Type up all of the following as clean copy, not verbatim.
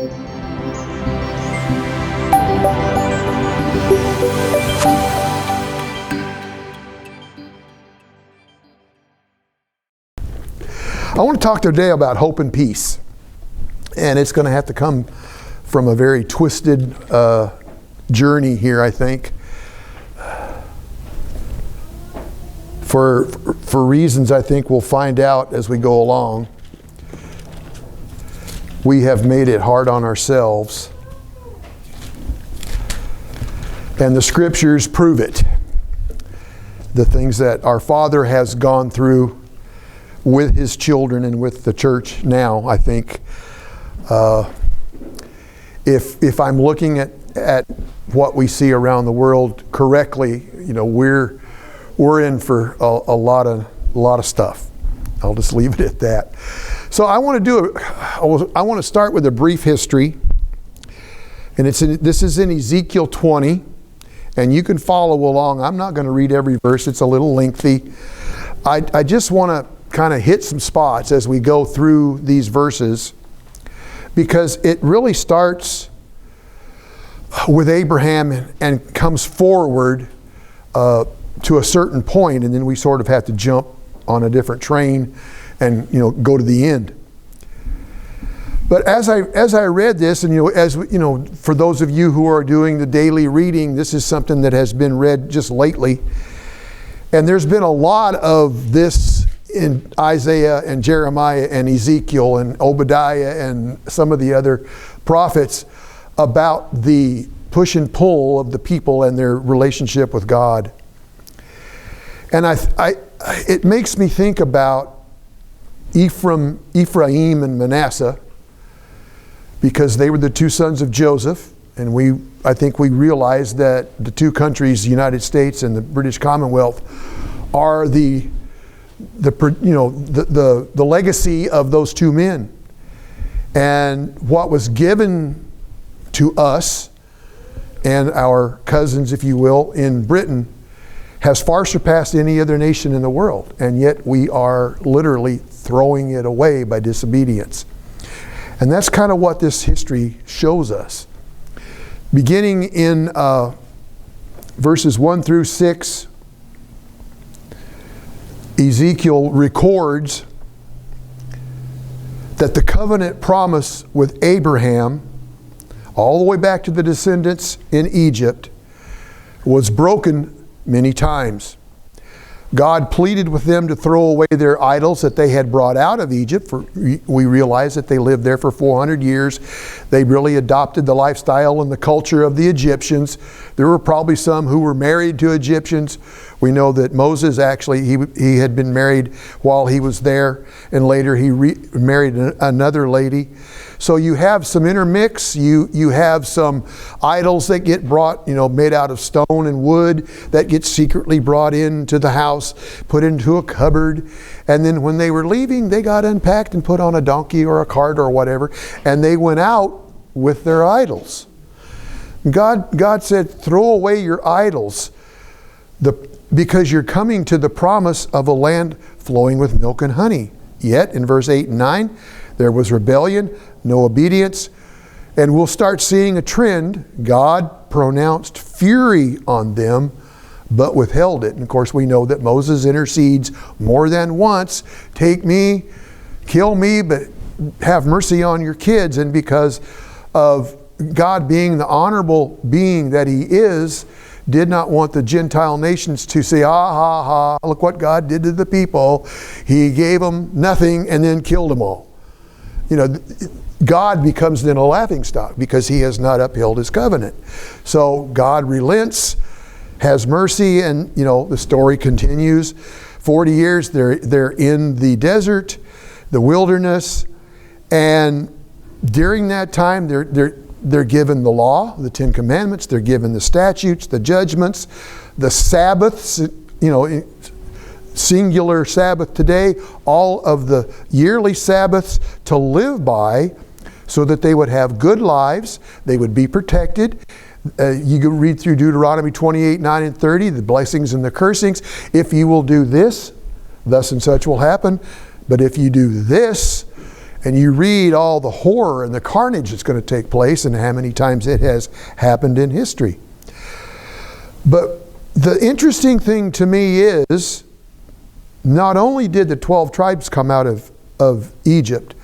I want to talk today about hope and peace. And it's going to have to come from a very twisted journey here, I think. For reasons I think we'll find out as we go along. We have made it hard on ourselves. And the scriptures prove it. The things that our Father has gone through with His children and with the church now, I think. If I'm looking at what we see around the world correctly, we're in for a lot of stuff. I'll just leave it at that. So I want to start with a brief history, and this is in Ezekiel 20, and you can follow along. I'm not going to read every verse; it's a little lengthy. I just want to kind of hit some spots as we go through these verses, because it really starts with Abraham and comes forward to a certain point, and then we sort of have to jump on a different train and go to the end. But as I read this, and for those of you who are doing the daily reading, this is something that has been read just lately, and there's been a lot of this in Isaiah and Jeremiah and Ezekiel and Obadiah and some of the other prophets about the push and pull of the people and their relationship with God. And it makes me think about Ephraim and Manasseh, because they were the two sons of Joseph, and I think we realize that the two countries, the United States and the British Commonwealth, are the legacy of those two men. And what was given to us and our cousins, if you will, in Britain has far surpassed any other nation in the world. And yet we are literally throwing it away by disobedience. And that's kind of what this history shows us. Beginning in verses 1 through 6, Ezekiel records that the covenant promise with Abraham, all the way back to the descendants in Egypt, was broken many times. God pleaded with them to throw away their idols that they had brought out of Egypt. For we realize that they lived there for 400 years. They really adopted the lifestyle and the culture of the Egyptians. There were probably some who were married to Egyptians. We know that Moses actually, he had been married while he was there, and later he married another lady. So you have some intermix, you have some idols that get brought, made out of stone and wood, that get secretly brought into the house, put into a cupboard, and then when they were leaving, they got unpacked and put on a donkey or a cart or whatever, and they went out with their idols. God said, throw away your idols, because you're coming to the promise of a land flowing with milk and honey. Yet, in verse 8 and 9, there was rebellion, no obedience, and we'll start seeing a trend. God pronounced fury on them, but withheld it. And of course, we know that Moses intercedes more than once. Take me, kill me, but have mercy on your kids. And because of God being the honorable being that He is, did not want the Gentile nations to say, look what God did to the people. He gave them nothing and then killed them all. God becomes then a laughingstock because He has not upheld His covenant. So God relents, has mercy, and the story continues. 40 years they're in the desert, the wilderness, and during that time they're given the law, the 10 Commandments, they're given the statutes, the judgments, the Sabbaths, singular Sabbath today, all of the yearly Sabbaths to live by, so that they would have good lives, they would be protected. You can read through Deuteronomy 28, 9 and 30, the blessings and the cursings. If you will do this, thus and such will happen. But if you do this, And you read all the horror and the carnage that's going to take place and how many times it has happened in history. But the interesting thing to me is, not only did the 12 tribes come out of Egypt,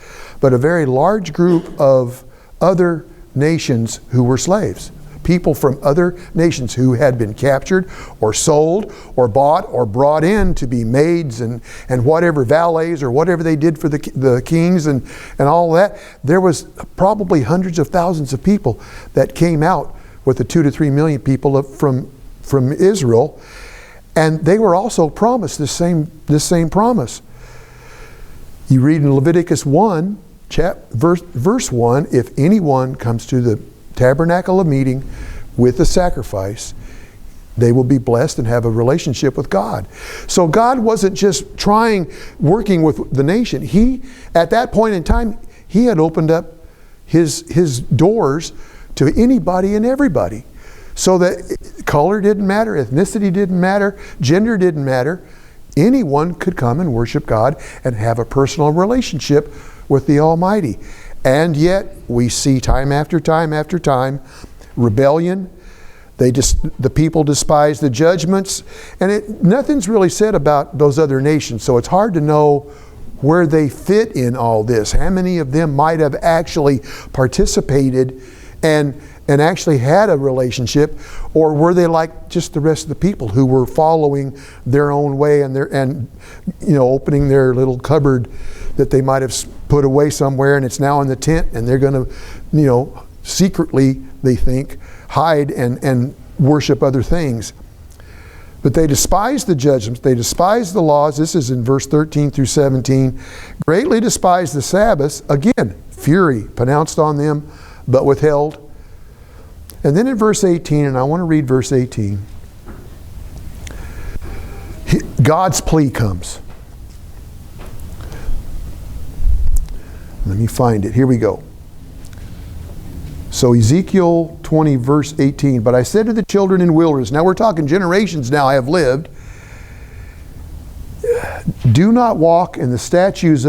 but a very large group of other nations who were slaves. People from other nations who had been captured or sold or bought or brought in to be maids and whatever, valets or whatever they did for the kings and all that. There was probably hundreds of thousands of people that came out with the 2 to 3 million people from Israel. And they were also promised this same promise. You read in Leviticus 1, verse 1, if anyone comes to the tabernacle of meeting with the sacrifice, they will be blessed and have a relationship with God. So God wasn't just working with the nation. He, at that point in time, He had opened up His doors to anybody and everybody. So that color didn't matter, ethnicity didn't matter, gender didn't matter. Anyone could come and worship God and have a personal relationship with the Almighty. And yet, we see time after time after time, rebellion. The people despise the judgments. And nothing's really said about those other nations, so it's hard to know where they fit in all this. How many of them might have actually participated and actually had a relationship, or were they like just the rest of the people who were following their own way and opening their little cupboard that they might have put away somewhere, and it's now in the tent, and they're going to secretly, they think, hide and worship other things. But they despised the judgments, they despised the laws. This is in verse 13 through 17. Greatly despised the Sabbaths. Again, fury pronounced on them, but withheld. And then in verse 18, and I want to read verse 18, God's plea comes. Let me find it. Here we go. So Ezekiel 20, verse 18, but I said to the children in wilderness, now we're talking generations now I have lived, do not walk in the statutes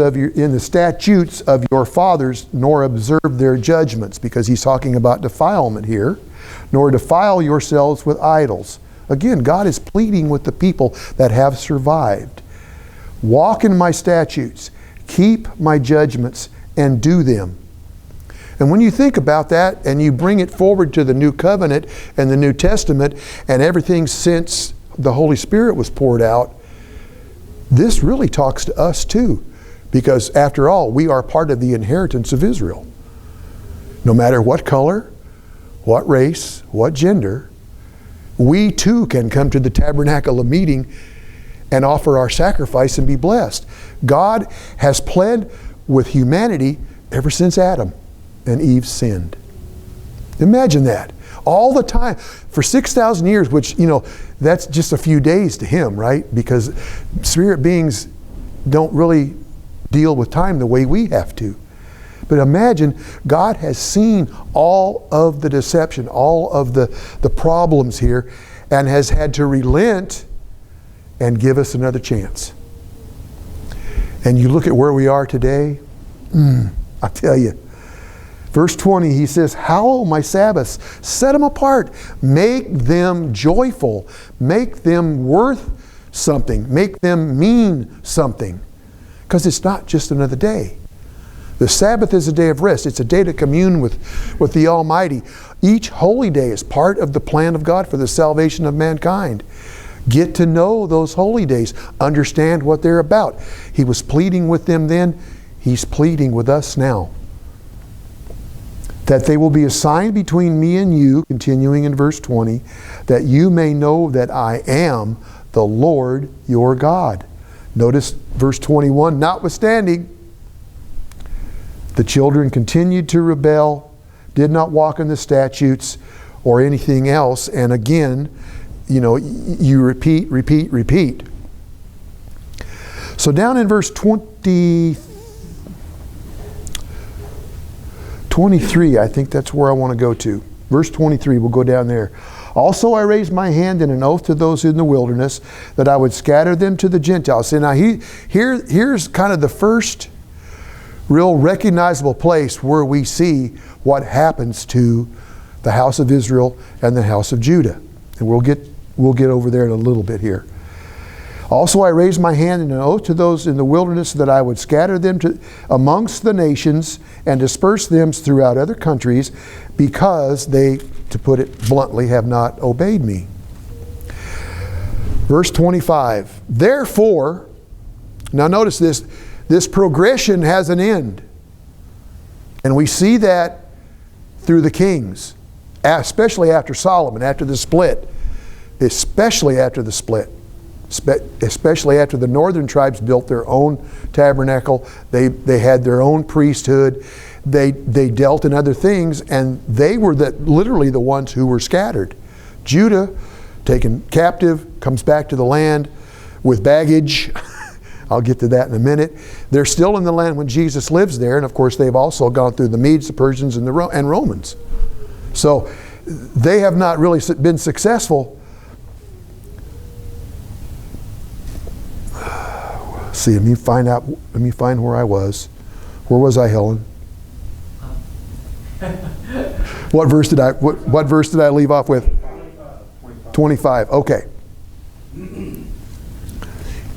of your fathers, nor observe their judgments, because he's talking about defilement here, nor defile yourselves with idols. Again, God is pleading with the people that have survived. Walk in my statutes, keep my judgments, and do them. And when you think about that and you bring it forward to the New Covenant and the New Testament and everything since the Holy Spirit was poured out, this really talks to us too. Because after all, we are part of the inheritance of Israel. No matter what color, what race, what gender, we too can come to the tabernacle of meeting and offer our sacrifice and be blessed. God has pled with humanity ever since Adam and Eve sinned. Imagine that. All the time. For 6,000 years, which, that's just a few days to him, right? Because spirit beings don't really deal with time the way we have to. But imagine, God has seen all of the deception, all of the problems here, and has had to relent and give us another chance. And you look at where we are today, I tell you. Verse 20, he says, hallow my Sabbaths, set them apart, make them joyful, make them worth something, make them mean something. Because it's not just another day. The Sabbath is a day of rest. It's a day to commune with the Almighty. Each holy day is part of the plan of God for the salvation of mankind. Get to know those holy days. Understand what they're about. He was pleading with them then. He's pleading with us now. That they will be a sign between me and you, continuing in verse 20, that you may know that I am the Lord your God. Notice verse 21, notwithstanding, the children continued to rebel, did not walk in the statutes or anything else. And again, you repeat. So down in verse 23, I think that's where I want to go to. Verse 23, we'll go down there. Also I raised my hand in an oath to those in the wilderness that I would scatter them to the Gentiles. See, now here's kind of the first real recognizable place where we see what happens to the house of Israel and the house of Judah. And we'll get over there in a little bit here. Also I raised my hand in an oath to those in the wilderness that I would scatter them amongst the nations and disperse them throughout other countries, because they, to put it bluntly, have not obeyed me. Verse 25. Therefore, now notice this progression has an end. And we see that through the kings, especially after Solomon, after the split. Especially after the split. Especially after the northern tribes built their own tabernacle. They had their own priesthood. They dealt in other things, and they were literally the ones who were scattered. Judah, taken captive, comes back to the land with baggage. I'll get to that in a minute. They're still in the land when Jesus lives there, and of course they've also gone through the Medes, the Persians, and Romans. So they have not really been successful. See, let me find where I was. Where was I, Helen? What verse did I leave off with? 25. Okay.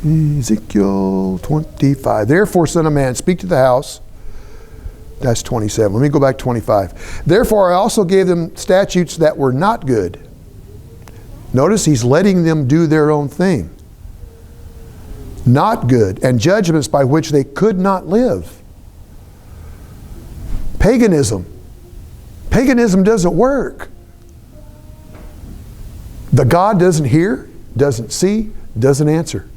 Ezekiel 25. Therefore, son of man, speak to the house. That's 27. Let me go back to 25. Therefore, I also gave them statutes that were not good. Notice he's letting them do their own thing. Not good, and judgments by which they could not live. Paganism. Paganism doesn't work. The God doesn't hear, doesn't see, doesn't answer.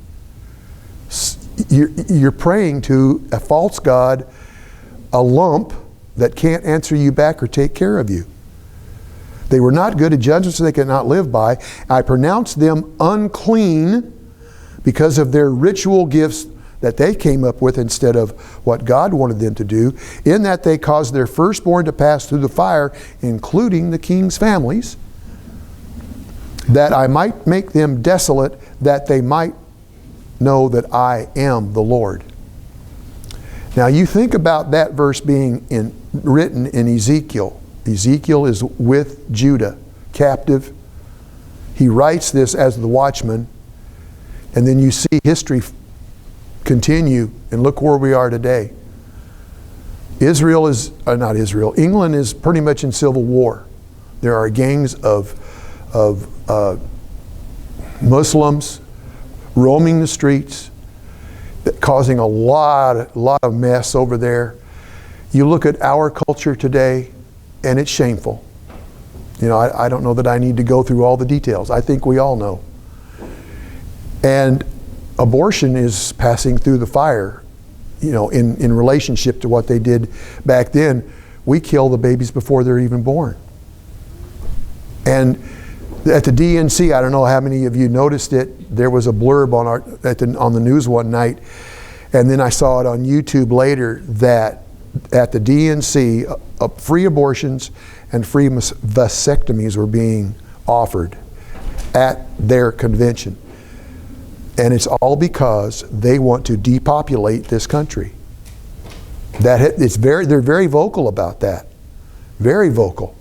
You're praying to a false God, a lump that can't answer you back or take care of you. They were not good, at judgments they could not live by. I pronounced them unclean because of their ritual gifts that they came up with instead of what God wanted them to do, in that they caused their firstborn to pass through the fire, including the king's families, that I might make them desolate, that they might know that I am the Lord. Now you think about that verse being written in Ezekiel. Ezekiel is with Judah, captive. He writes this as the watchman. And then you see history continue, and look where we are today. England is pretty much in civil war. There are gangs of Muslims roaming the streets, causing a lot of mess over there. You look at our culture today, and it's shameful. You know, I don't know that I need to go through all the details. I think we all know. And abortion is passing through the fire, you know, in relationship to what they did back then. We kill the babies before they're even born. And at the DNC, I don't know how many of you noticed it, there was a blurb on the news one night, and then I saw it on YouTube later, that at the DNC, free abortions and free vasectomies were being offered at their convention. And it's all because they want to depopulate this country. They're very vocal about that. Very vocal.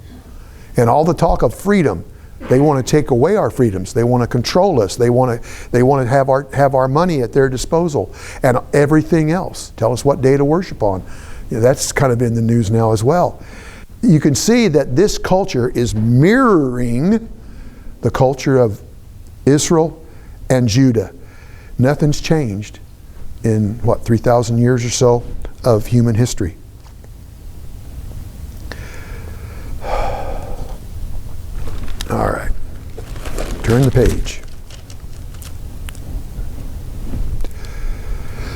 And all the talk of freedom, they want to take away our freedoms. They want to control us. They want to have our money at their disposal. And everything else. Tell us what day to worship on. You know, that's kind of in the news now as well. You can see that this culture is mirroring the culture of Israel and Judah. Nothing's changed in, 3,000 years or so of human history. All right. Turn the page.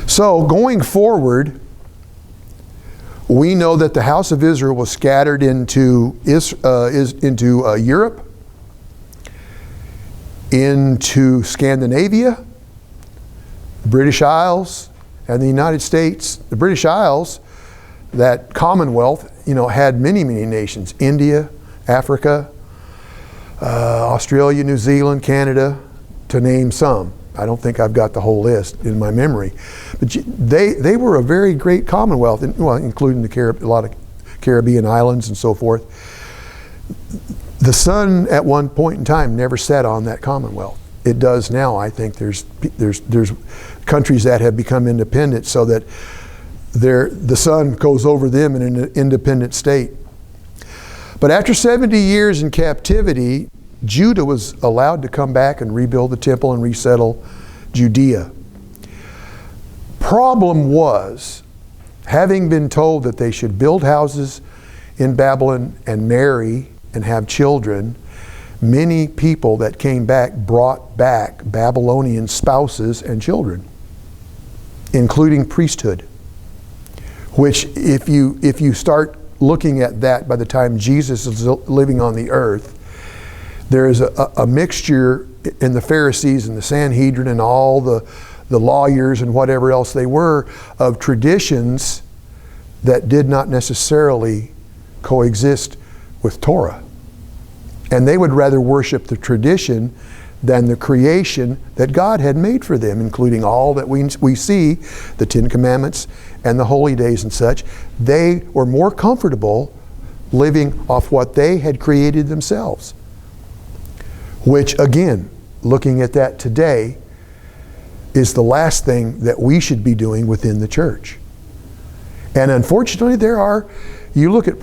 So, going forward, we know that the house of Israel was scattered into Europe, into Scandinavia, British Isles, and the United States. The British Isles, that Commonwealth, had many, many nations. India, Africa, Australia, New Zealand, Canada, to name some. I don't think I've got the whole list in my memory. But they were a very great commonwealth, including a lot of Caribbean islands and so forth. The sun at one point in time never set on that commonwealth. It does now. I think there's countries that have become independent so that the sun goes over them in an independent state. But after 70 years in captivity, Judah was allowed to come back and rebuild the temple and resettle Judea. Problem was, having been told that they should build houses in Babylon and marry and have children, many people that came back brought back Babylonian spouses and children, including priesthood. Which, if you start looking at that by the time Jesus is living on the earth, there is a mixture in the Pharisees and the Sanhedrin and all the lawyers and whatever else they were of traditions that did not necessarily coexist with Torah. And they would rather worship the tradition than the creation that God had made for them, including all that we see, the Ten Commandments and the holy days and such. They were more comfortable living off what they had created themselves. Which, again, looking at that today, is the last thing that we should be doing within the church. And unfortunately, you look at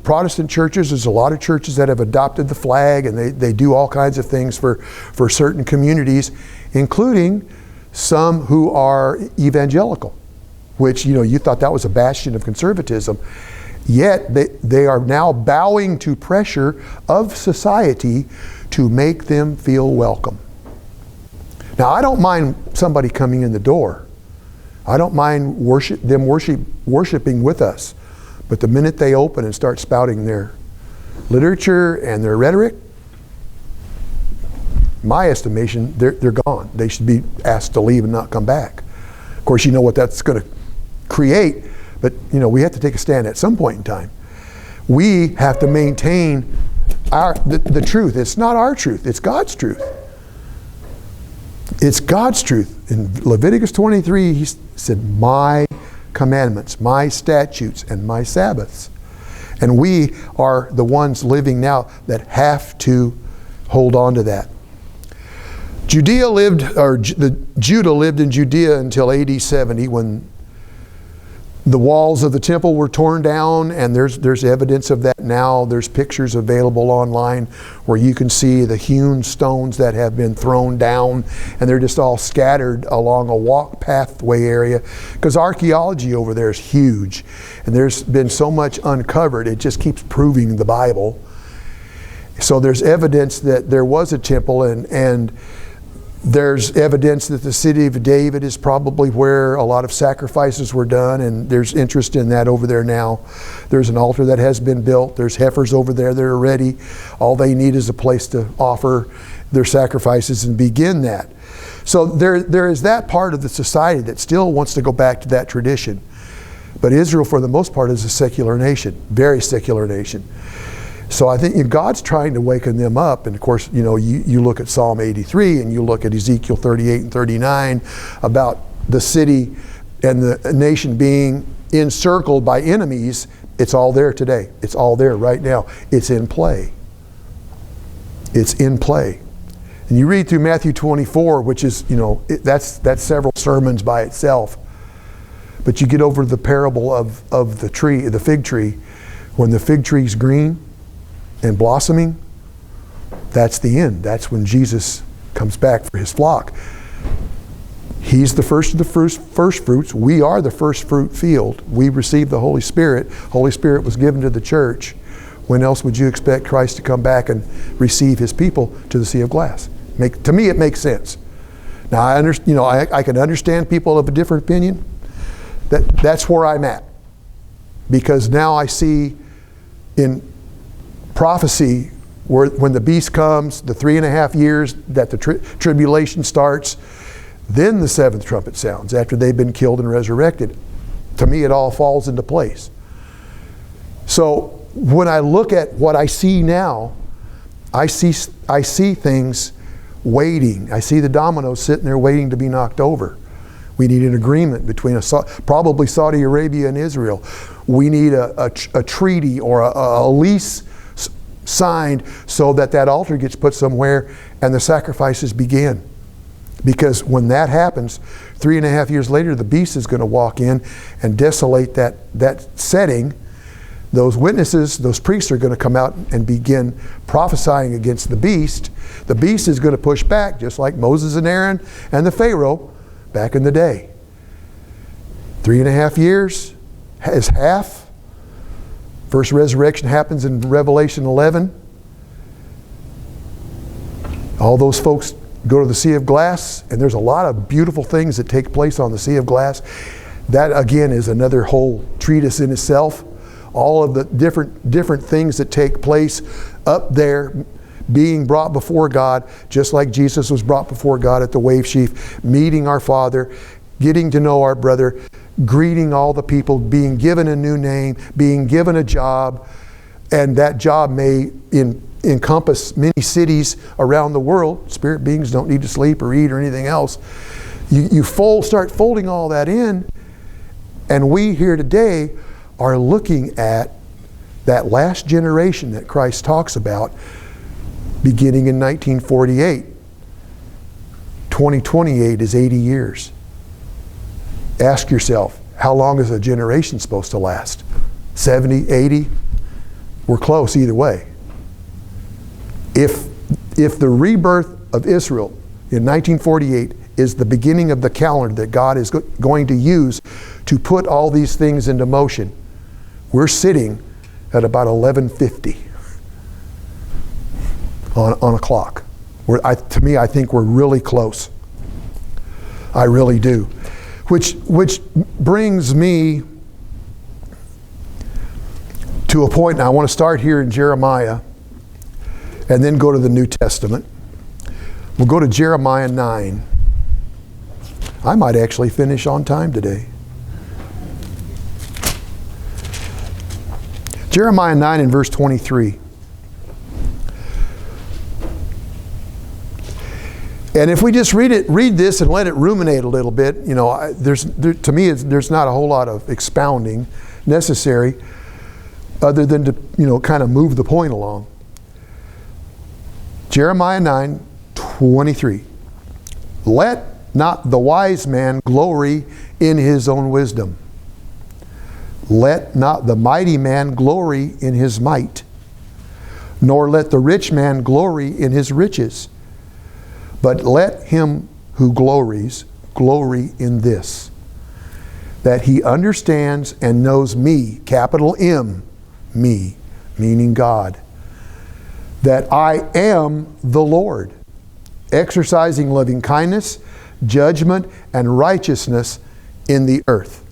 Protestant churches, there's a lot of churches that have adopted the flag, and they do all kinds of things for certain communities, including some who are evangelical, which, you thought that was a bastion of conservatism. Yet they are now bowing to pressure of society to make them feel welcome. Now, I don't mind somebody coming in the door. I don't mind worshiping with us. But the minute they open and start spouting their literature and their rhetoric, my estimation, they're gone. They should be asked to leave and not come back. Of course, you know what that's going to create, but we have to take a stand at some point in time. We have to maintain the truth. It's not our truth, it's God's truth. It's God's truth. In Leviticus 23, he said, my commandments, my statutes, and my Sabbaths. And we are the ones living now that have to hold on to that. Judah lived in Judea until AD 70, when the walls of the temple were torn down, and there's evidence of that now. There's pictures available online where you can see the hewn stones that have been thrown down, and they're just all scattered along a walk pathway area, because archaeology over there is huge, and there's been so much uncovered, it just keeps proving the Bible. So there's evidence that there was a temple, and there's evidence that the city of David is probably where a lot of sacrifices were done, and there's interest in that over there now. There's an altar that has been built. There's heifers over there that are ready. All they need is a place to offer their sacrifices and begin that. So there is that part of the society that still wants to go back to that tradition. But Israel, for the most part, is a secular nation, very secular nation. So I think God's trying to waken them up. And of course, you look at Psalm 83 and you look at Ezekiel 38 and 39 about the city and the nation being encircled by enemies. It's all there today. It's all there right now. It's in play. It's in play. And you read through Matthew 24, which is, that's several sermons by itself. But you get over the parable of the fig tree. When the fig tree's green and blossoming, that's the end. That's when Jesus comes back for his flock. He's the first of the first fruits. We are the first fruit field. We received the Holy Spirit. Holy Spirit was given to the church. When else would you expect Christ to come back and receive his people to the sea of glass? To me, it makes sense. Now, I can understand people of a different opinion. That's where I'm at, because now I see in prophecy when the beast comes, the 3.5 years that the tribulation starts, then the seventh trumpet sounds after they've been killed and resurrected. To me, it all falls into place. So when I look at what I see now, I see things waiting. I see the dominoes sitting there waiting to be knocked over. We need an agreement between probably Saudi Arabia and Israel. We need a treaty or a lease signed so that altar gets put somewhere and the sacrifices begin. Because when that happens, 3.5 years later, the beast is going to walk in and desolate that setting. Those witnesses, those priests are going to come out and begin prophesying against the beast. The beast is going to push back, just like Moses and Aaron and the Pharaoh back in the day. 3.5 years is half. First resurrection happens in Revelation 11. All those folks go to the Sea of Glass, and there's a lot of beautiful things that take place on the Sea of Glass. That again is another whole treatise in itself. All of the different things that take place up there, being brought before God, just like Jesus was brought before God at the wave sheaf, meeting our Father, getting to know our brother, greeting all the people, being given a new name, being given a job, and that job may encompass many cities around the world. Spirit beings don't need to sleep or eat or anything else. You start folding all that in, and we here today are looking at that last generation that Christ talks about beginning in 1948. 2028 is 80 years. Ask yourself, how long is a generation supposed to last? 70, 80? We're close either way. If the rebirth of Israel in 1948 is the beginning of the calendar that God is going to use to put all these things into motion, we're sitting at about 11:50 on a clock. To me, I think we're really close. I really do. Which brings me to a point, and I want to start here in Jeremiah and then go to the New Testament. We'll go to Jeremiah 9. I might actually finish on time today. Jeremiah 9 and verse 23. And if we just read this and let it ruminate a little bit, to me, there's not a whole lot of expounding necessary other than to, kind of move the point along. Jeremiah 9, 23. Let not the wise man glory in his own wisdom. Let not the mighty man glory in his might, nor let the rich man glory in his riches. But let him who glories, glory in this, that he understands and knows me, capital M, me, meaning God, that I am the Lord, exercising loving kindness, judgment, and righteousness in the earth.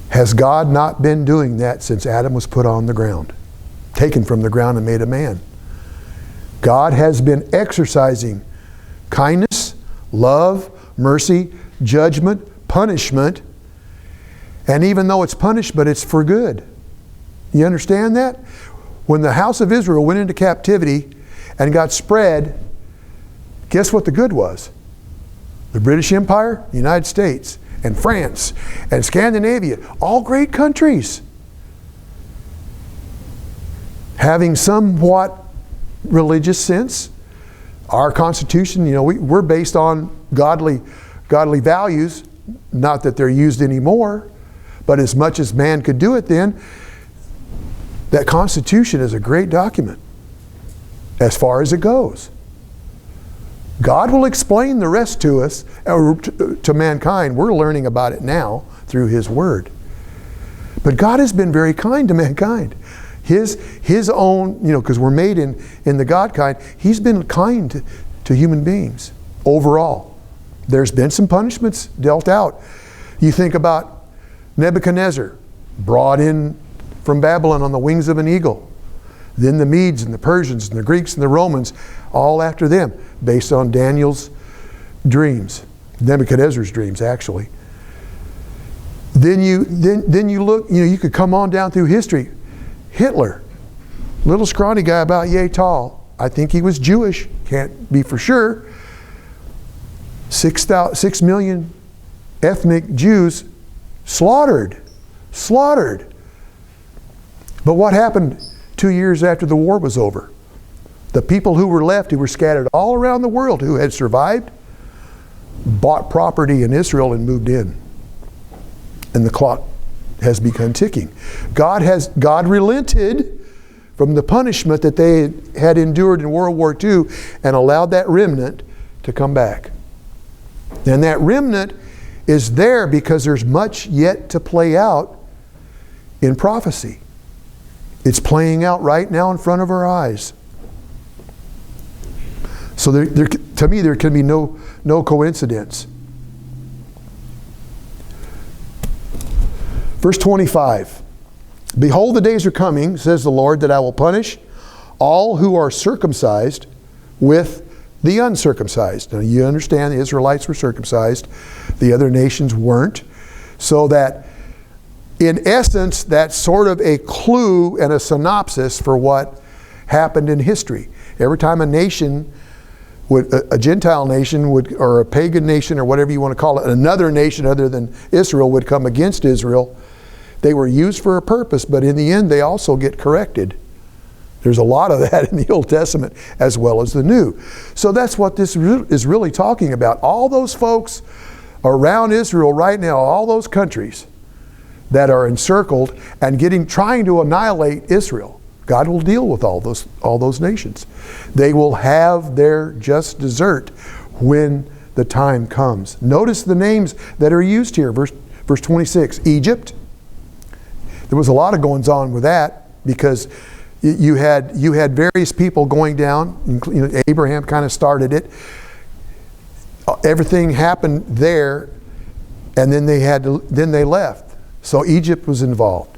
Has God not been doing that since Adam was put on the ground, taken from the ground and made a man? God has been exercising kindness, love, mercy, judgment, punishment, and even though it's punishment, it's for good. You understand that? When the house of Israel went into captivity and got spread, guess what the good was? The British Empire, the United States, and France, and Scandinavia, all great countries, having somewhat religious sense. Our Constitution, we're based on godly values, not that they're used anymore, but as much as man could do it then, that Constitution is a great document as far as it goes. God will explain the rest to us, to mankind. We're learning about it now through His Word. But God has been very kind to mankind. His own, because we're made in the God kind, He's been kind to human beings overall. There's been some punishments dealt out. You think about Nebuchadnezzar, brought in from Babylon on the wings of an eagle. Then the Medes and the Persians and the Greeks and the Romans, all after them, based on Daniel's dreams, Nebuchadnezzar's dreams, actually. Then you look, you could come on down through history. Hitler, little scrawny guy about yay tall, I think he was Jewish, can't be for sure. 6 million ethnic Jews slaughtered. But what happened 2 years after the war was over? The people who were left, who were scattered all around the world, who had survived, bought property in Israel and moved in. And the clock has begun ticking. God relented from the punishment that they had endured in World War II and allowed that remnant to come back. And that remnant is there because there's much yet to play out in prophecy. It's playing out right now in front of our eyes. So to me, there can be no coincidence. Verse 25. Behold, the days are coming, says the Lord, that I will punish all who are circumcised with the uncircumcised. Now you understand the Israelites were circumcised. The other nations weren't. So that, in essence, that's sort of a clue and a synopsis for what happened in history. Every time a nation a Gentile nation would, or a pagan nation, or whatever you want to call it, another nation other than Israel would come against Israel, they were used for a purpose, but in the end they also get corrected. There's a lot of that in the Old Testament as well as the New. So that's what this is really talking about. All those folks around Israel right now, all those countries that are encircled and trying to annihilate Israel, God will deal with all those nations. They will have their just desert when the time comes. Notice the names that are used here. Verse 26, Egypt. There was a lot of goings on with that because you had various people going down. Abraham kind of started it. Everything happened there, and then they left. So Egypt was involved.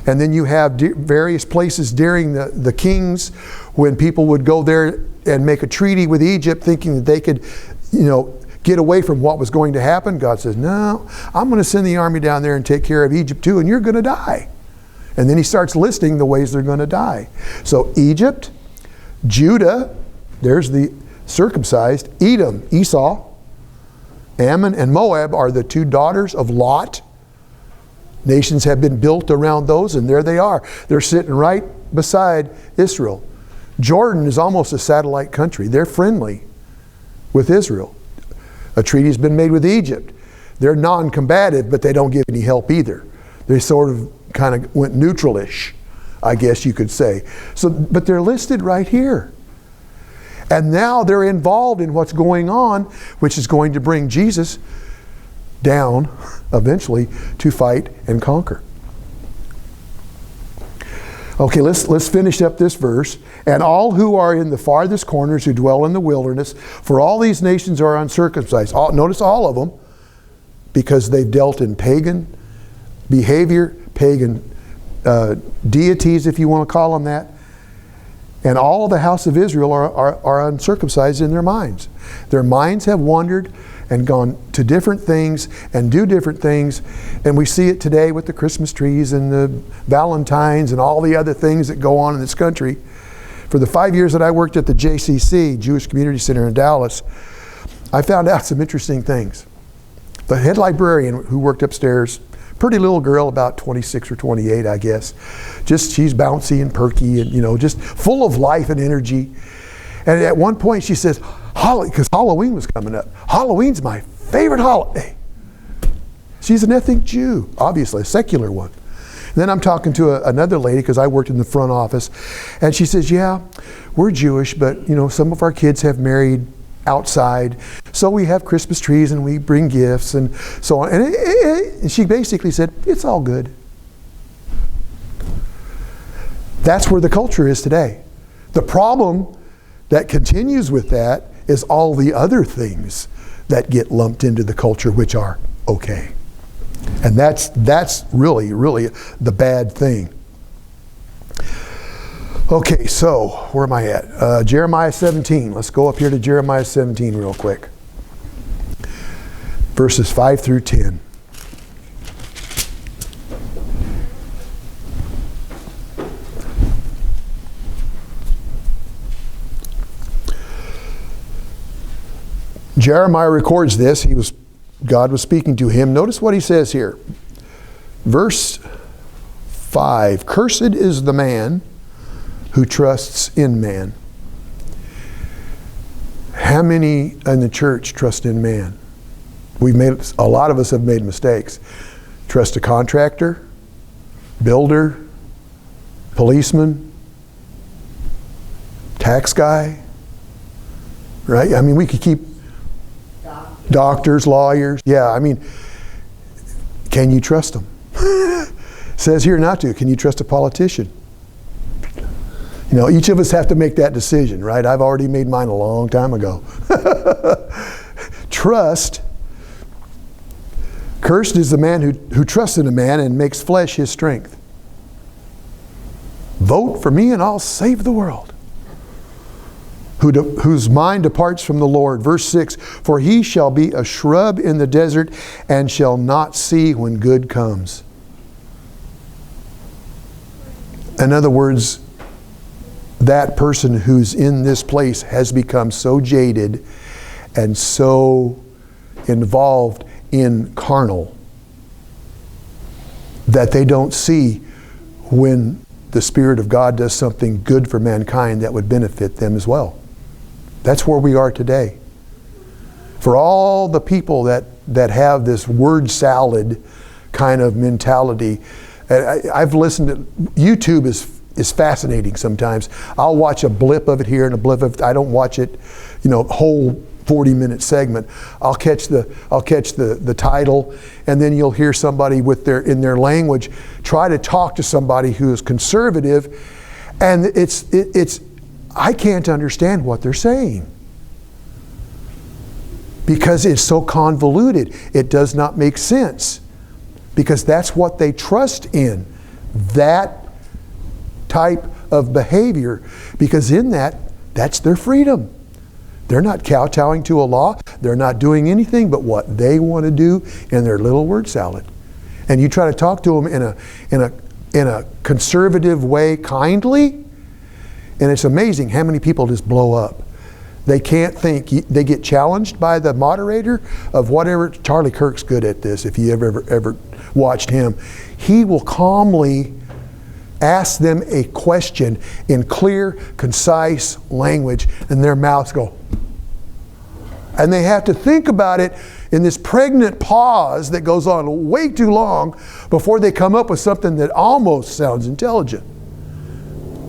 And then you have various places during the kings when people would go there and make a treaty with Egypt thinking that they could, get away from what was going to happen. God says, no, I'm going to send the army down there and take care of Egypt too, and you're going to die. And then he starts listing the ways they're going to die. So Egypt, Judah, there's the circumcised, Edom, Esau, Ammon and Moab are the two daughters of Lot. Nations have been built around those, and there they are. They're sitting right beside Israel. Jordan is almost a satellite country. They're friendly with Israel. A treaty's been made with Egypt. They're non-combative, but they don't give any help either. They sort of kind of went neutral-ish, I guess you could say. But they're listed right here. And now they're involved in what's going on, which is going to bring Jesus down eventually to fight and conquer. Okay, let's finish up this verse. And all who are in the farthest corners who dwell in the wilderness, for all these nations are uncircumcised. Notice all of them, because they've dealt in pagan behavior, pagan deities, if you want to call them that. And all of the house of Israel are uncircumcised in their minds. Their minds have wandered and gone to different things and do different things. And we see it today with the Christmas trees and the Valentines and all the other things that go on in this country. For the 5 years that I worked at the JCC, Jewish Community Center in Dallas, I found out some interesting things. The head librarian who worked upstairs, pretty little girl, about 26 or 28, I guess. She's bouncy and perky and, just full of life and energy. And at one point she says, because Halloween was coming up. Halloween's my favorite holiday. She's an ethnic Jew, obviously, a secular one. And then I'm talking to another lady, because I worked in the front office, and she says, yeah, we're Jewish, but some of our kids have married outside, so we have Christmas trees and we bring gifts and so on. And she basically said, it's all good. That's where the culture is today. The problem that continues with that is all the other things that get lumped into the culture, which are okay. And that's really, really the bad thing. Okay, so where am I at? Jeremiah 17. Let's go up here to Jeremiah 17 real quick. Verses 5 through 10. Jeremiah records this. God was speaking to him. Notice what he says here. Verse 5, cursed is the man who trusts in man. How many in the church trust in man? A lot of us have made mistakes. Trust a contractor, builder, policeman, tax guy, right? I mean, we could keep doctors, lawyers. Yeah, I mean, can you trust them? Says here not to. Can you trust a politician? You know, each of us have to make that decision, right? I've already made mine a long time ago. Trust. Cursed is the man who trusts in a man and makes flesh his strength. Vote for me and I'll save the world. Whose mind departs from the Lord. Verse 6, for he shall be a shrub in the desert and shall not see when good comes. In other words, that person who's in this place has become so jaded and so involved in carnal that they don't see when the Spirit of God does something good for mankind that would benefit them as well. That's where we are today. For all the people that have this word salad kind of mentality, I've listened to, YouTube is fascinating sometimes. I'll watch a blip of it here and a blip of it. I don't watch it, whole 40-minute segment. I'll catch the title, and then you'll hear somebody in their language try to talk to somebody who is conservative, and it's I can't understand what they're saying because it's so convoluted. It does not make sense because that's what they trust in, that type of behavior, because in that's their freedom. They're not kowtowing to a law. They're not doing anything but what they want to do in their little word salad. And you try to talk to them in a conservative way, kindly, and it's amazing how many people just blow up. They can't think. They get challenged by the moderator of whatever. Charlie Kirk's good at this. If you ever watched him, he will calmly ask them a question in clear, concise language, and their mouths go. And they have to think about it in this pregnant pause that goes on way too long before they come up with something that almost sounds intelligent.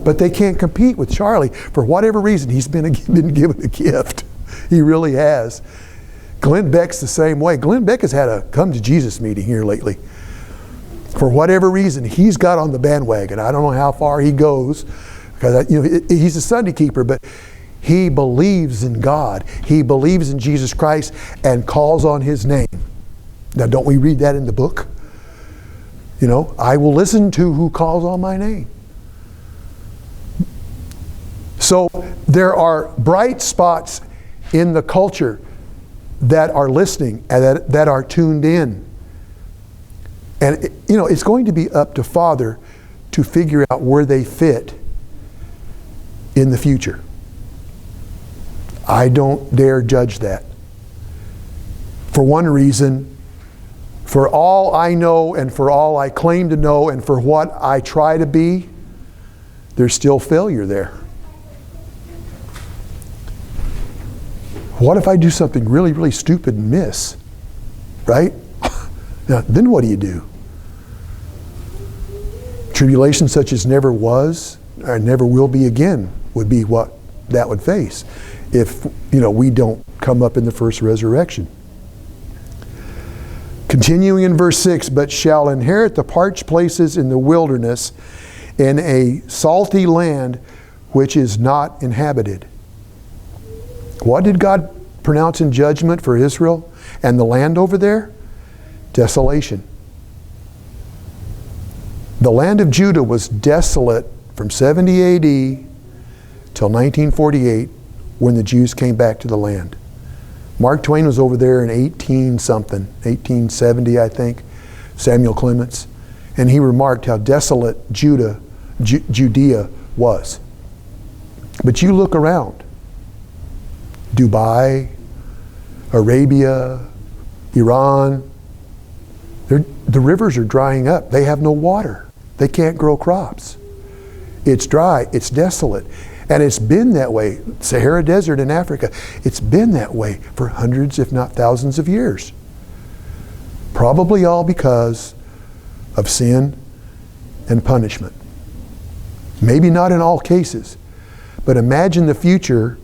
But they can't compete with Charlie. For whatever reason, he's been given a gift. He really has. Glenn Beck's the same way. Glenn Beck has had a come to Jesus meeting here lately. For whatever reason, he's got on the bandwagon. I don't know how far he goes, because he's a Sunday keeper, but he believes in God. He believes in Jesus Christ and calls on His name. Now, don't we read that in the book? I will listen to who calls on my name. So there are bright spots in the culture that are listening and that are tuned in. And it's going to be up to Father to figure out where they fit in the future. I don't dare judge that. For one reason, for all I know and for all I claim to know and for what I try to be, there's still failure there. What if I do something really, really stupid and miss? Right? Now, then what do you do? Tribulation such as never was or never will be again would be what that would face if we don't come up in the first resurrection. Continuing in verse 6, but shall inherit the parched places in the wilderness in a salty land which is not inhabited. What did God pronounce in judgment for Israel and the land over there? Desolation. The land of Judah was desolate from 70 AD till 1948 when the Jews came back to the land. Mark Twain was over there in 1870, I think, Samuel Clements, and he remarked how desolate Judea was. But you look around. Dubai, Arabia, Iran. The rivers are drying up. They have no water. They can't grow crops. It's dry. It's desolate. And it's been that way. Sahara Desert in Africa, it's been that way for hundreds, if not thousands of years. Probably all because of sin and punishment. Maybe not in all cases, but imagine the future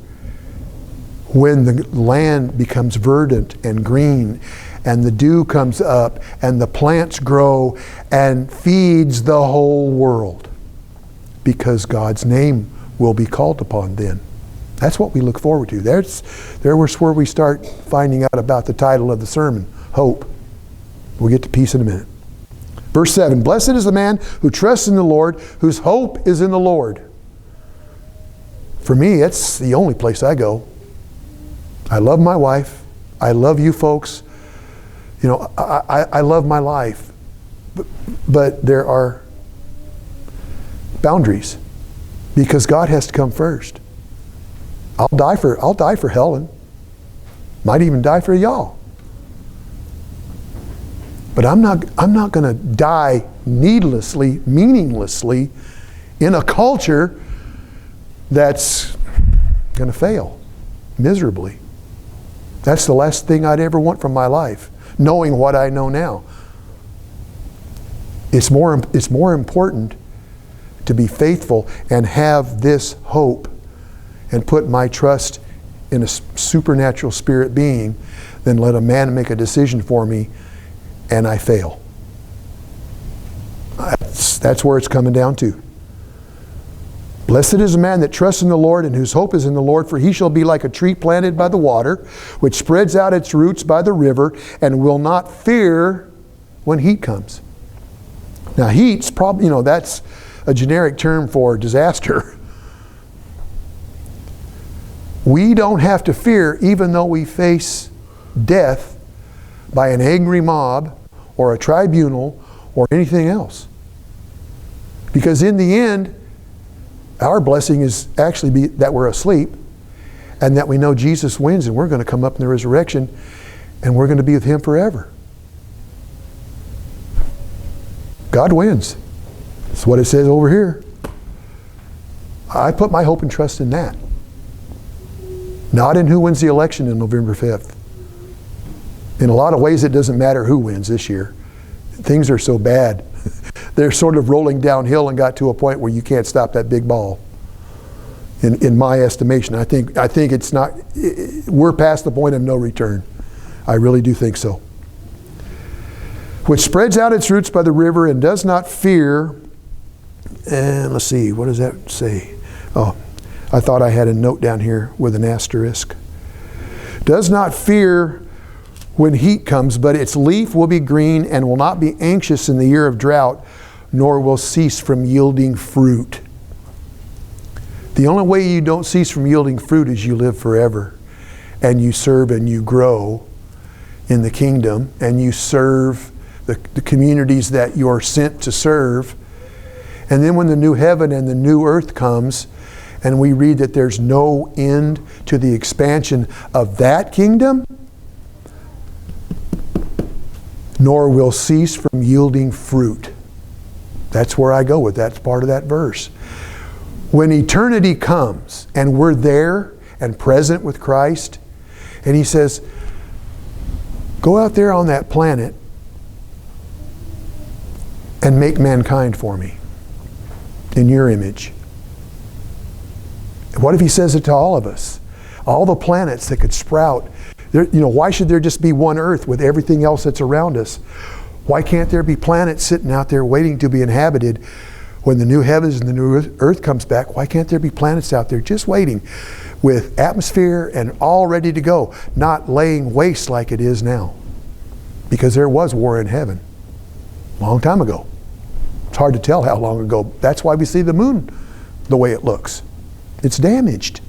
when the land becomes verdant and green and the dew comes up and the plants grow and feeds the whole world, because God's name will be called upon then. That's what we look forward to. There's where we start finding out about the title of the sermon, Hope. We'll get to peace in a minute. Verse 7, blessed is the man who trusts in the Lord, whose hope is in the Lord. For me, it's the only place I go. I love my wife. I love you folks. You know, I love my life. But there are boundaries, because God has to come first. I'll die for Helen. Might even die for y'all. But I'm not going to die needlessly, meaninglessly in a culture that's going to fail miserably. That's the last thing I'd ever want from my life, knowing what I know now. It's more important to be faithful and have this hope and put my trust in a supernatural spirit being than let a man make a decision for me and I fail. That's where it's coming down to. Blessed is the man that trusts in the Lord and whose hope is in the Lord, for he shall be like a tree planted by the water, which spreads out its roots by the river, and will not fear when heat comes. Now heat's probably, that's a generic term for disaster. We don't have to fear, even though we face death by an angry mob or a tribunal or anything else. Because in the end, our blessing is actually that we're asleep and that we know Jesus wins and we're going to come up in the resurrection and we're going to be with Him forever. God wins. That's what it says over here. I put my hope and trust in that. Not in who wins the election on November 5th. In a lot of ways, it doesn't matter who wins this year. Things are so bad. They're sort of rolling downhill and got to a point where you can't stop that big ball. In my estimation, I think it's not. We're past the point of no return. I really do think so. Which spreads out its roots by the river and does not fear. And let's see, what does that say? Oh, I thought I had a note down here with an asterisk. Does not fear when heat comes, but its leaf will be green and will not be anxious in the year of drought, nor will cease from yielding fruit. The only way you don't cease from yielding fruit is you live forever, and you serve and you grow in the kingdom, and you serve the communities that you're sent to serve. And then when the new heaven and the new earth comes, and we read that there's no end to the expansion of that kingdom, nor will cease from yielding fruit. That's where I go with that part of that verse. When eternity comes and we're there and present with Christ, and He says, go out there on that planet and make mankind for me in your image. What if He says it to all of us? All the planets that could sprout. Why should there just be one earth with everything else that's around us? Why can't there be planets sitting out there waiting to be inhabited when the new heavens and the new earth comes back? Why can't there be planets out there just waiting with atmosphere and all ready to go, not laying waste like it is now? Because there was war in heaven a long time ago. It's hard to tell how long ago. That's why we see the moon the way it looks. It's damaged.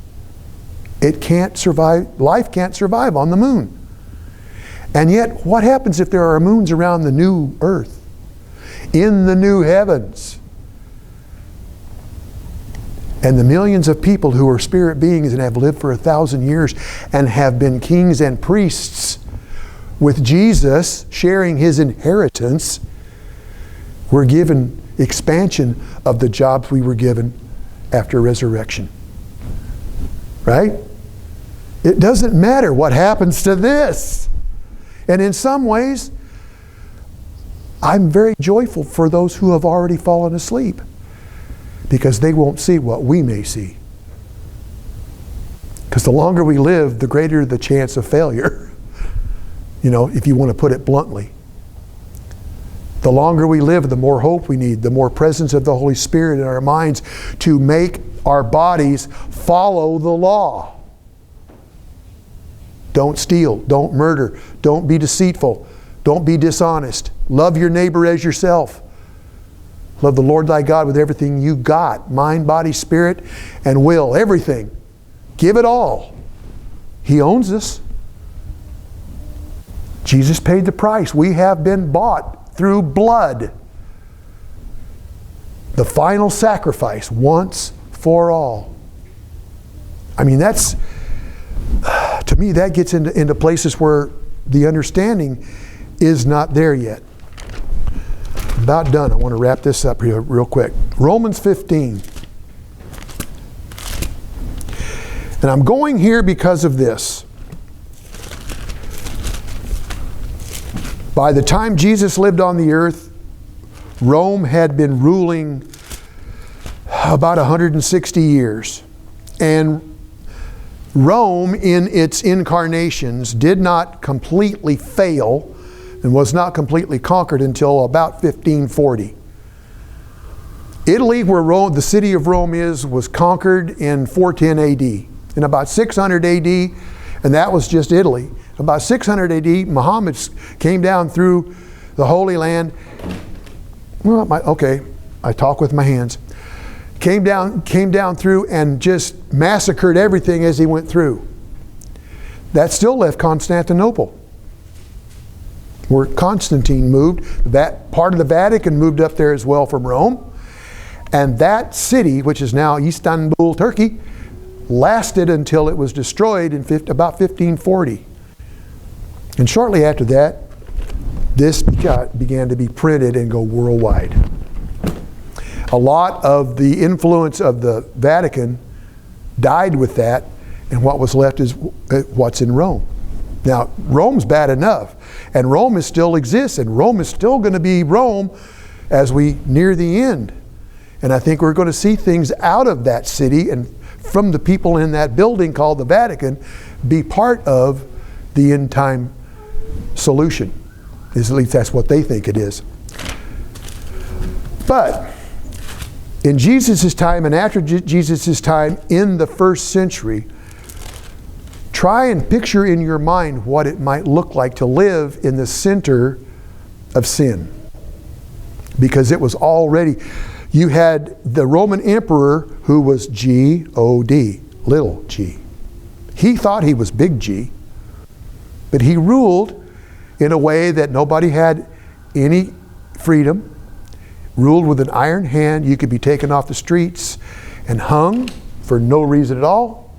It can't survive. Life can't survive on the moon. And yet, what happens if there are moons around the new earth, in the new heavens? And the millions of people who are spirit beings and have lived for 1,000 years and have been kings and priests with Jesus, sharing his inheritance, were given expansion of the jobs we were given after resurrection. Right? It doesn't matter what happens to this. And in some ways, I'm very joyful for those who have already fallen asleep, because they won't see what we may see. Because the longer we live, the greater the chance of failure. If you want to put it bluntly. The longer we live, the more hope we need, the more presence of the Holy Spirit in our minds to make our bodies follow the law. Don't steal, don't murder, don't be deceitful, don't be dishonest. Love your neighbor as yourself. Love the Lord thy God with everything you got, mind, body, spirit, and will, everything. Give it all. He owns us. Jesus paid the price. We have been bought through blood. The final sacrifice, once for all. I mean, that's, to me, that gets into places where the understanding is not there yet. About done. I want to wrap this up here real quick. Romans 15. And I'm going here because of this. By the time Jesus lived on the earth, Rome had been ruling about 160 years. And Rome, in its incarnations, did not completely fail and was not completely conquered until about 1540. Italy, where Rome, the city of Rome is, was conquered in 410 AD. In about 600 AD, and that was just Italy. About 600 AD, Muhammad came down through the Holy Land. Well, I talk with my hands. Came down through and just massacred everything as he went through. That still left Constantinople, where Constantine moved. That part of the Vatican moved up there as well from Rome. And that city, which is now Istanbul, Turkey, lasted until it was destroyed in about 1540. And shortly after that, this began to be printed and go worldwide. A lot of the influence of the Vatican died with that, and what was left is what's in Rome. Now, Rome's bad enough, and Rome still exists, and Rome is still going to be Rome as we near the end. And I think we're going to see things out of that city and from the people in that building called the Vatican be part of the end time solution. At least that's what they think it is. But in Jesus' time and after Jesus' time in the first century, try and picture in your mind what it might look like to live in the center of sin. Because it was already, you had the Roman emperor who was G-O-D, little g. He thought he was big G, but he ruled in a way that nobody had any freedom, ruled with an iron hand. You could be taken off the streets and hung for no reason at all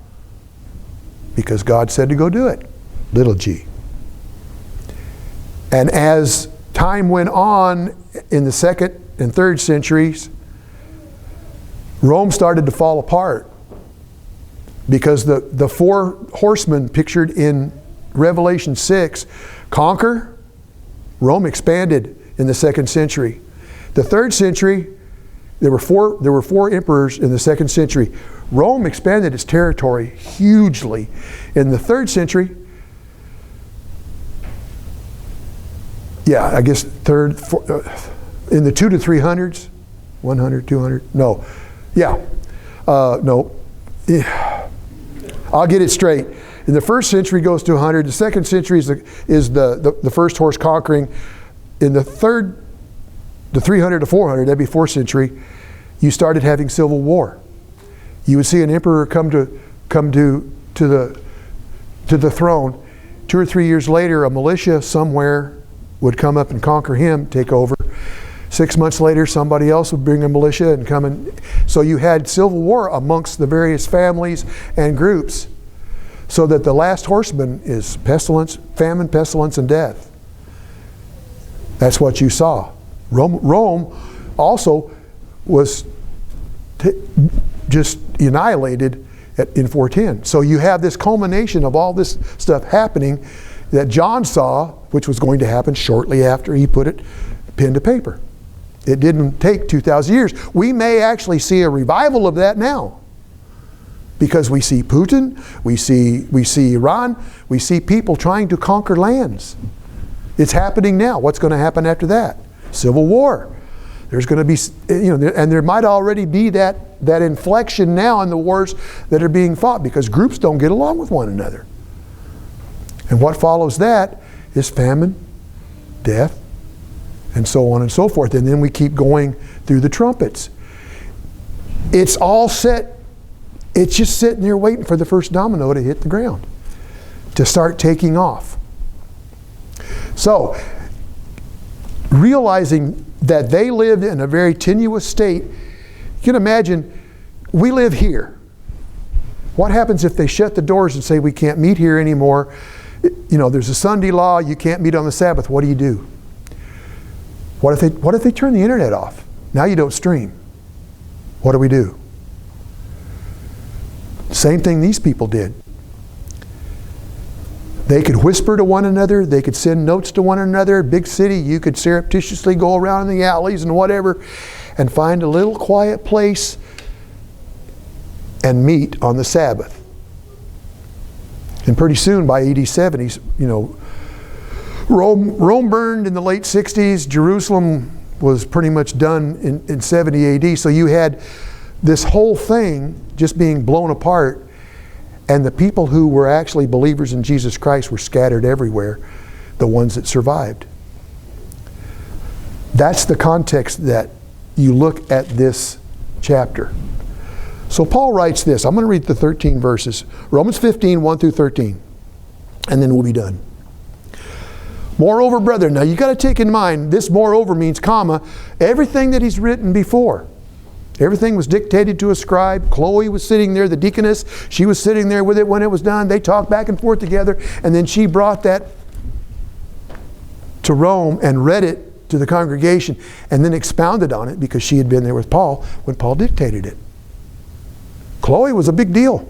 because God said to go do it, little g. And as time went on in the second and third centuries, Rome started to fall apart because the four horsemen pictured in Revelation 6 conquer. Rome expanded in the second century. The third century, there were four emperors in the second century. Rome expanded its territory hugely. In the third century, in the 2 to 300s, 100, 200, no. I'll get it straight. In the first century goes to 100. The second century is the first horse conquering. In the 300 to 400, that'd be fourth century, you started having civil war. You would see an emperor come to the throne. 2 or 3 years later, a militia somewhere would come up and conquer him, take over. 6 months later, somebody else would bring a militia and come in. So you had civil war amongst the various families and groups, so that the last horseman is pestilence, famine, pestilence, and death. That's what you saw. Rome also was just annihilated in 410. So you have this culmination of all this stuff happening that John saw, which was going to happen shortly after he put it pen to paper. It didn't take 2,000 years. We may actually see a revival of that now, because we see Putin, we see Iran, we see people trying to conquer lands. It's happening now. What's going to happen after that? Civil war. There's going to be, and there might already be that inflection now in the wars that are being fought, because groups don't get along with one another. And what follows that is famine, death, and so on and so forth. And then we keep going through the trumpets. It's all set. It's just sitting there waiting for the first domino to hit the ground, to start taking off. So, realizing that they lived in a very tenuous state, you can imagine, we live here. What happens if they shut the doors and say we can't meet here anymore? There's a Sunday law, you can't meet on the Sabbath. What do you do? What if they turn the internet off? Now you don't stream. What do we do? Same thing these people did. They could whisper to one another. They could send notes to one another. Big city, you could surreptitiously go around in the alleys and whatever and find a little quiet place and meet on the Sabbath. And pretty soon, by AD 70s, Rome burned in the late 60s. Jerusalem was pretty much done in 70 AD. So you had this whole thing just being blown apart. And the people who were actually believers in Jesus Christ were scattered everywhere, the ones that survived. That's the context that you look at this chapter. So Paul writes this. I'm going to read the 13 verses. Romans 15, 1 through 13. And then we'll be done. Moreover, brethren. Now you got to take in mind, this moreover means comma, everything that he's written before. Everything was dictated to a scribe. Chloe was sitting there, the deaconess. She was sitting there with it when it was done. They talked back and forth together. And then she brought that to Rome and read it to the congregation and then expounded on it, because she had been there with Paul when Paul dictated it. Chloe was a big deal.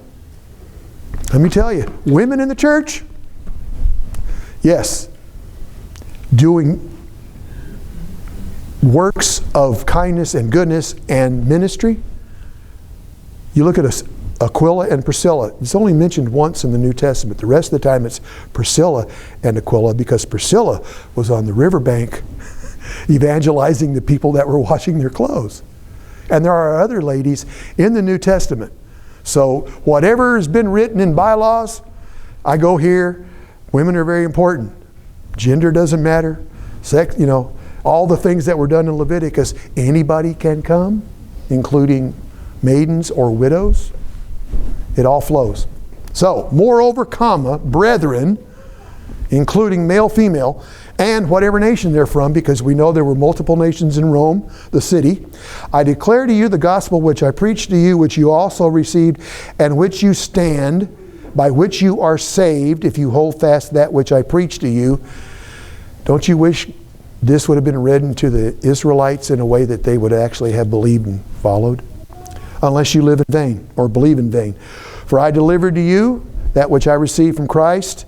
Let me tell you, women in the church, yes, doing works of kindness and goodness and ministry. You look at Aquila and Priscilla. It's only mentioned once in the New Testament. The rest of the time it's Priscilla and Aquila, because Priscilla was on the riverbank evangelizing the people that were washing their clothes. And there are other ladies in the New Testament. So whatever has been written in bylaws, I go here. Women are very important. Gender doesn't matter. Sex, all the things that were done in Leviticus, anybody can come, including maidens or widows. It all flows. So, moreover, comma, brethren, including male, female, and whatever nation they're from, because we know there were multiple nations in Rome, the city. I declare to you the gospel which I preached to you, which you also received, and which you stand, by which you are saved, if you hold fast that which I preached to you. Don't you wish this would have been written to the Israelites in a way that they would actually have believed and followed? Unless you live in vain or believe in vain. For I delivered to you that which I received from Christ,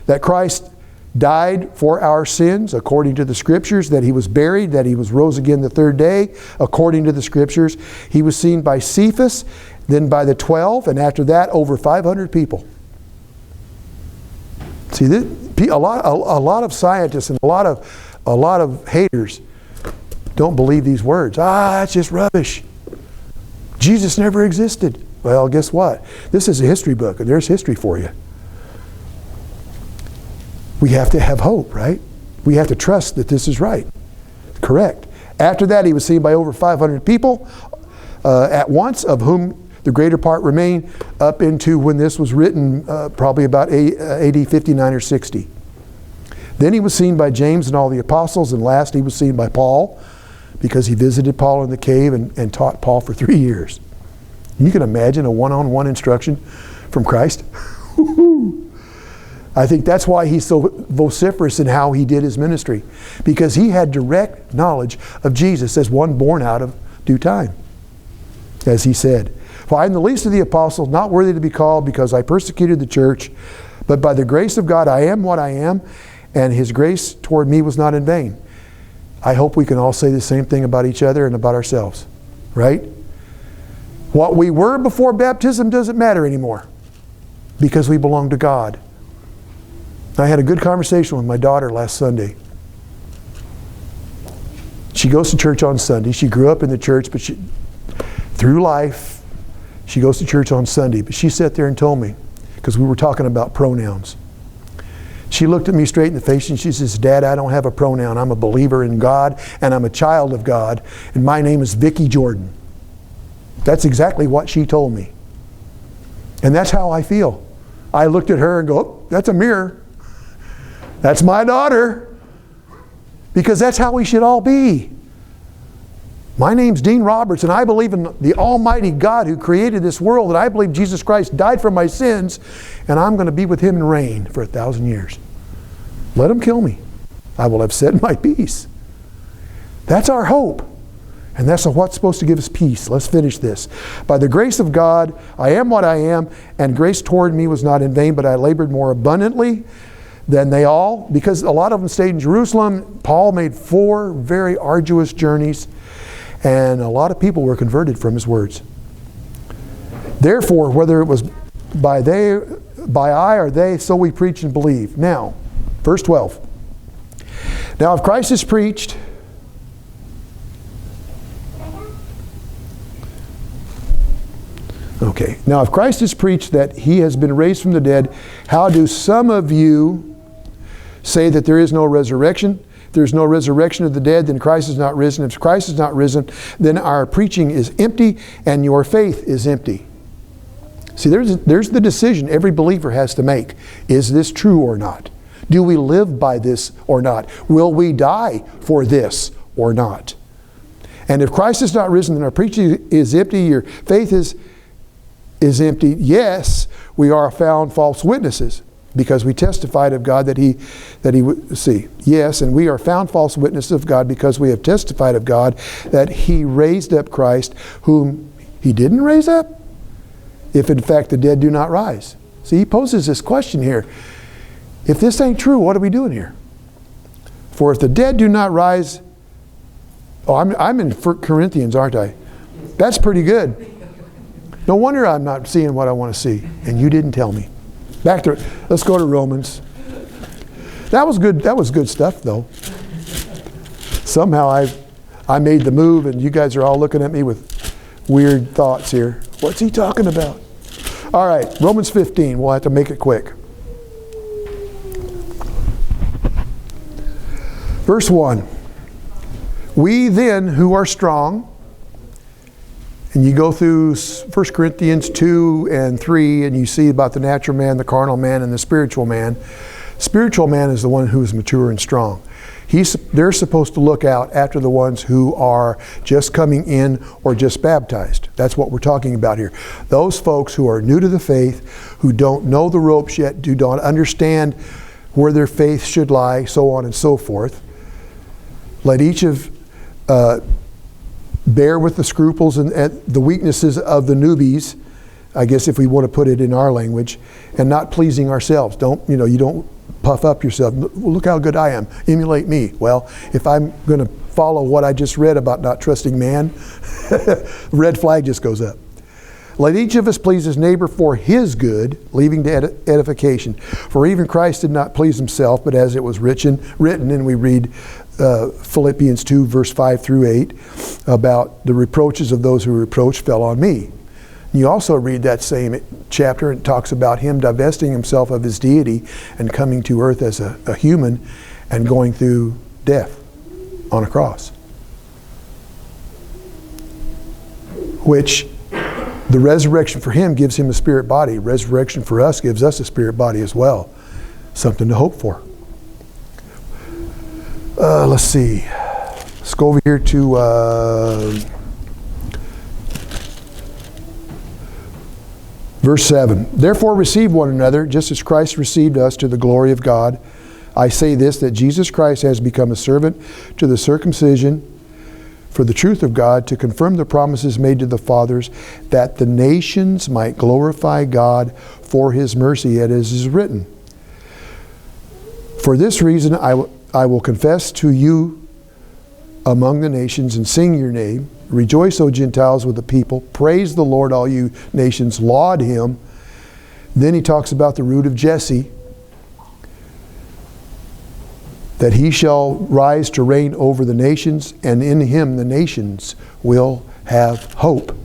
that Christ died for our sins according to the Scriptures, that he was buried, that he was rose again the third day according to the Scriptures. He was seen by Cephas, then by the 12, and after that over 500 people. See, a lot of scientists and a lot of haters don't believe these words. That's just rubbish. Jesus never existed. Well, guess what? This is a history book, and there's history for you. We have to have hope, right? We have to trust that this is right. Correct. After that, he was seen by over 500 people at once, of whom the greater part remain up into when this was written, probably about AD 59 or 60. Then he was seen by James and all the apostles, and last he was seen by Paul. because he visited Paul in the cave and taught Paul for 3 years. You can imagine a one-on-one instruction from Christ. I think that's why he's so vociferous in how he did his ministry, because he had direct knowledge of Jesus as one born out of due time. As he said, "For I am the least of the apostles, not worthy to be called, because I persecuted the church. But by the grace of God I am what I am, and his grace toward me was not in vain." I hope we can all say the same thing about each other and about ourselves, right? What we were before baptism doesn't matter anymore, because we belong to God. I had a good conversation with my daughter last Sunday. She goes to church on Sunday. She grew up in the church, but through life, she goes to church on Sunday. But she sat there and told me, because we were talking about pronouns. She looked at me straight in the face and she says, "Dad, I don't have a pronoun. I'm a believer in God, and I'm a child of God, and my name is Vicki Jordan." That's exactly what she told me. And that's how I feel. I looked at her and go, "Oh, that's a mirror. That's my daughter." Because that's how we should all be. My name's Dean Roberts, and I believe in the Almighty God who created this world, and I believe Jesus Christ died for my sins, and I'm going to be with him and reign for 1,000 years. Let him kill me. I will have said my piece. That's our hope. And that's what's supposed to give us peace. Let's finish this. "By the grace of God, I am what I am, and grace toward me was not in vain, but I labored more abundantly than they all." Because a lot of them stayed in Jerusalem. Paul made 4 very arduous journeys, and a lot of people were converted from his words. "Therefore, whether it was by I or they, so we preach and believe." Now, verse 12. "Now if Christ is preached..." Okay. "Now if Christ is preached that he has been raised from the dead, how do some of you say that there is no resurrection? If there is no resurrection of the dead, then Christ is not risen. If Christ is not risen, then our preaching is empty and your faith is empty." See, there's the decision every believer has to make. Is this true or not? Do we live by this or not? Will we die for this or not? And if Christ is not risen, then our preaching is empty, your faith is empty. Yes, we are found false witnesses, because we testified of God that he would see. Yes, and we are found false witnesses of God because we have testified of God that he raised up Christ, whom he didn't raise up, if in fact the dead do not rise. See, he poses this question here. If this ain't true, what are we doing here? "For if the dead do not rise..." Oh, I'm in Corinthians, aren't I? That's pretty good. No wonder I'm not seeing what I want to see. And you didn't tell me. Let's go to Romans. That was good. That was good stuff, though. Somehow I made the move, and you guys are all looking at me with weird thoughts here. What's he talking about? All right, Romans 15. We'll have to make it quick. Verse 1. "We then who are strong..." And you go through 1 Corinthians 2 and 3, and you see about the natural man, the carnal man, and the spiritual man. Spiritual man is the one who is mature and strong. They're supposed to look out after the ones who are just coming in or just baptized. That's what we're talking about here. Those folks who are new to the faith, who don't know the ropes yet, do not understand where their faith should lie, so on and so forth. Let each of bear with the scruples and the weaknesses of the newbies, I guess if we want to put it in our language, and not pleasing ourselves. You don't puff up yourself. Look how good I am. Emulate me. Well, if I'm going to follow what I just read about not trusting man, red flag just goes up. "Let each of us please his neighbor for his good, leaving to edification. For even Christ did not please himself, but as it was written, and we read Philippians 2, verse 5 through 8, about the reproaches of those who reproach fell on me." You also read that same chapter, and it talks about him divesting himself of his deity and coming to earth as a human and going through death on a cross. Which the resurrection for him gives him a spirit body. Resurrection for us gives us a spirit body as well. Something to hope for. Let's see. Let's go over here to verse 7. Therefore receive one another, just as Christ received us to the glory of God. I say this, that Jesus Christ has become a servant to the circumcision for the truth of God, to confirm the promises made to the fathers, that the nations might glorify God for his mercy, as is written. For this reason I will confess to you among the nations and sing your name. Rejoice, O Gentiles, with the people. Praise the Lord, all you nations. Laud him. Then he talks about the root of Jesse, that he shall rise to reign over the nations, and in him the nations will have hope.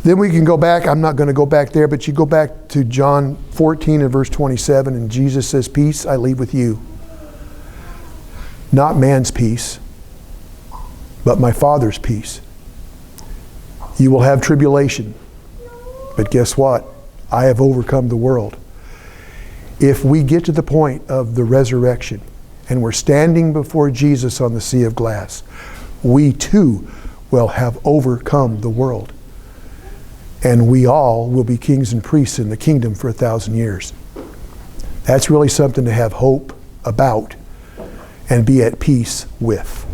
Then we can go back, I'm not going to go back there, but you go back to John 14 and verse 27, and Jesus says, peace I leave with you. Not man's peace, but my Father's peace. You will have tribulation, but guess what? I have overcome the world. If we get to the point of the resurrection and we're standing before Jesus on the sea of glass, we too will have overcome the world. And we all will be kings and priests in the kingdom for 1,000 years. That's really something to have hope about and be at peace with.